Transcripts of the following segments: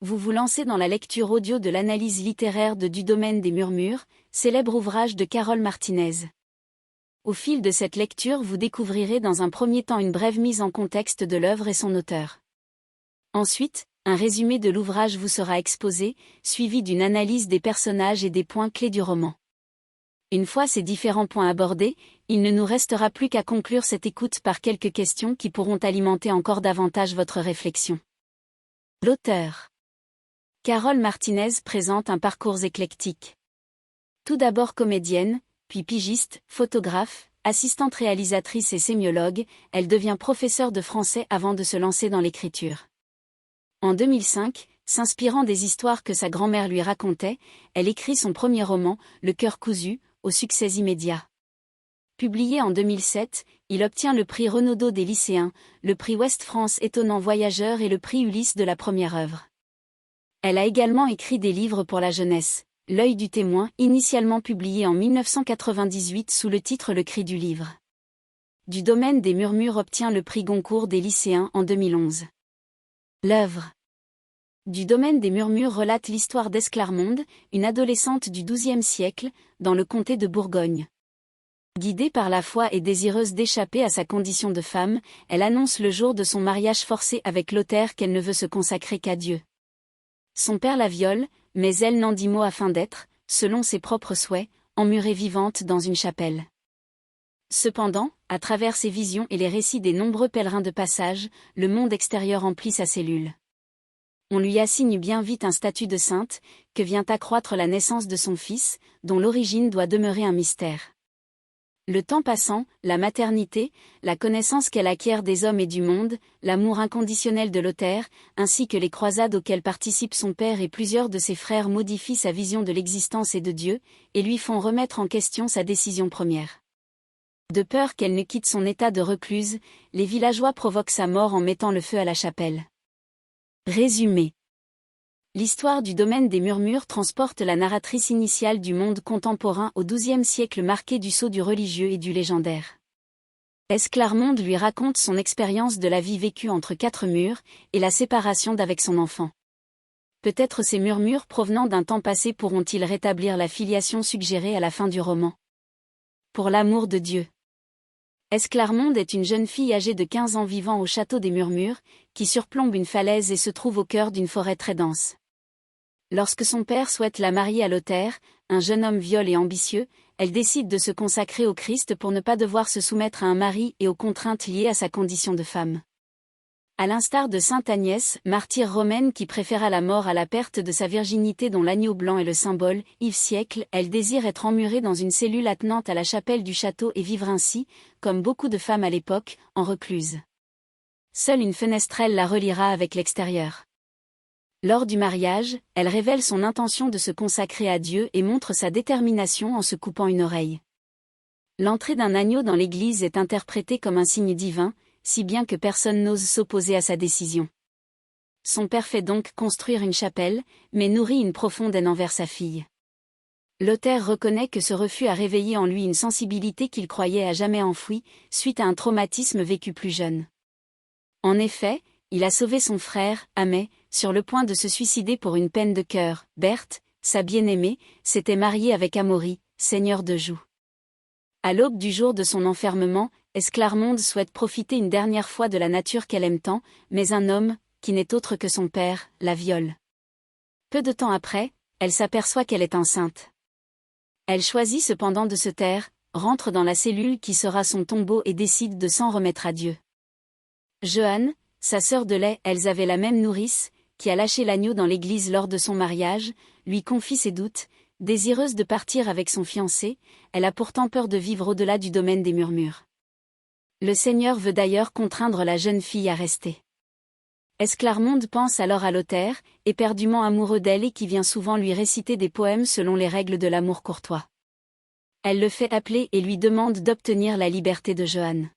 Vous vous lancez dans la lecture audio de l'analyse littéraire du domaine des murmures, célèbre ouvrage de Carol Martinez. Au fil de cette lecture, vous découvrirez dans un premier temps une brève mise en contexte de l'œuvre et son auteur. Ensuite, un résumé de l'ouvrage vous sera exposé, suivi d'une analyse des personnages et des points clés du roman. Une fois ces différents points abordés, il ne nous restera plus qu'à conclure cette écoute par quelques questions qui pourront alimenter encore davantage votre réflexion. L'auteur. Carol Martinez présente un parcours éclectique. Tout d'abord comédienne, puis pigiste, photographe, assistante réalisatrice et sémiologue, elle devient professeure de français avant de se lancer dans l'écriture. En 2005, s'inspirant des histoires que sa grand-mère lui racontait, elle écrit son premier roman, Le cœur cousu, au succès immédiat. Publié en 2007, il obtient le prix Renaudot des lycéens, le prix Ouest France étonnant voyageur et le prix Ulysse de la première œuvre. Elle a également écrit des livres pour la jeunesse, L'œil du témoin, initialement publié en 1998 sous le titre Le cri du livre. Du domaine des murmures obtient le prix Goncourt des lycéens en 2011. L'œuvre. Du domaine des murmures relate l'histoire d'Esclarmonde, une adolescente du XIIe siècle, dans le comté de Bourgogne. Guidée par la foi et désireuse d'échapper à sa condition de femme, elle annonce le jour de son mariage forcé avec Lothaire qu'elle ne veut se consacrer qu'à Dieu. Son père la viole, mais elle n'en dit mot afin d'être, selon ses propres souhaits, emmurée vivante dans une chapelle. Cependant, à travers ses visions et les récits des nombreux pèlerins de passage, le monde extérieur emplit sa cellule. On lui assigne bien vite un statut de sainte, que vient accroître la naissance de son fils, dont l'origine doit demeurer un mystère. Le temps passant, la maternité, la connaissance qu'elle acquiert des hommes et du monde, l'amour inconditionnel de Lothaire, ainsi que les croisades auxquelles participent son père et plusieurs de ses frères modifient sa vision de l'existence et de Dieu, et lui font remettre en question sa décision première. De peur qu'elle ne quitte son état de recluse, les villageois provoquent sa mort en mettant le feu à la chapelle. Résumé. L'histoire du domaine des murmures transporte la narratrice initiale du monde contemporain au XIIe siècle marqué du sceau du religieux et du légendaire. Esclarmonde lui raconte son expérience de la vie vécue entre quatre murs, et la séparation d'avec son enfant. Peut-être ces murmures provenant d'un temps passé pourront-ils rétablir la filiation suggérée à la fin du roman. Pour l'amour de Dieu. Esclarmonde est une jeune fille âgée de 15 ans vivant au château des Murmures, qui surplombe une falaise et se trouve au cœur d'une forêt très dense. Lorsque son père souhaite la marier à Lothaire, un jeune homme viol et ambitieux, elle décide de se consacrer au Christ pour ne pas devoir se soumettre à un mari et aux contraintes liées à sa condition de femme. À l'instar de sainte Agnès, martyre romaine qui préféra la mort à la perte de sa virginité dont l'agneau blanc est le symbole, siècle, elle désire être emmurée dans une cellule attenante à la chapelle du château et vivre ainsi, comme beaucoup de femmes à l'époque, en recluse. Seule une fenestrelle la reliera avec l'extérieur. Lors du mariage, elle révèle son intention de se consacrer à Dieu et montre sa détermination en se coupant une oreille. L'entrée d'un agneau dans l'église est interprétée comme un signe divin, si bien que personne n'ose s'opposer à sa décision. Son père fait donc construire une chapelle, mais nourrit une profonde haine envers sa fille. Lothaire reconnaît que ce refus a réveillé en lui une sensibilité qu'il croyait à jamais enfouie, suite à un traumatisme vécu plus jeune. En effet, il a sauvé son frère, Amet, sur le point de se suicider pour une peine de cœur. Berthe, sa bien-aimée, s'était mariée avec Amaury, seigneur de Joux. À l'aube du jour de son enfermement, Esclarmonde souhaite profiter une dernière fois de la nature qu'elle aime tant, mais un homme, qui n'est autre que son père, la viole. Peu de temps après, elle s'aperçoit qu'elle est enceinte. Elle choisit cependant de se taire, rentre dans la cellule qui sera son tombeau et décide de s'en remettre à Dieu. Jeanne, sa sœur de lait, elles avaient la même nourrice, qui a lâché l'agneau dans l'église lors de son mariage, lui confie ses doutes. Désireuse de partir avec son fiancé, elle a pourtant peur de vivre au-delà du domaine des murmures. Le Seigneur veut d'ailleurs contraindre la jeune fille à rester. Esclarmonde pense alors à Lothaire, éperdument amoureux d'elle et qui vient souvent lui réciter des poèmes selon les règles de l'amour courtois. Elle le fait appeler et lui demande d'obtenir la liberté de Jeanne.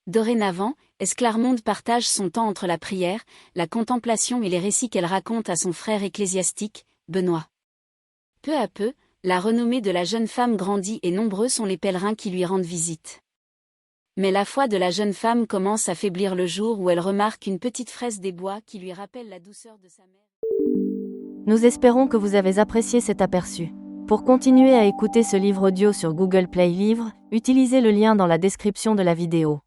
Dorénavant, Esclarmonde partage son temps entre la prière, la contemplation et les récits qu'elle raconte à son frère ecclésiastique, Benoît. Peu à peu, la renommée de la jeune femme grandit et nombreux sont les pèlerins qui lui rendent visite. Mais la foi de la jeune femme commence à faiblir le jour où elle remarque une petite fraise des bois qui lui rappelle la douceur de sa mère. Nous espérons que vous avez apprécié cet aperçu. Pour continuer à écouter ce livre audio sur Google Play Livres, utilisez le lien dans la description de la vidéo.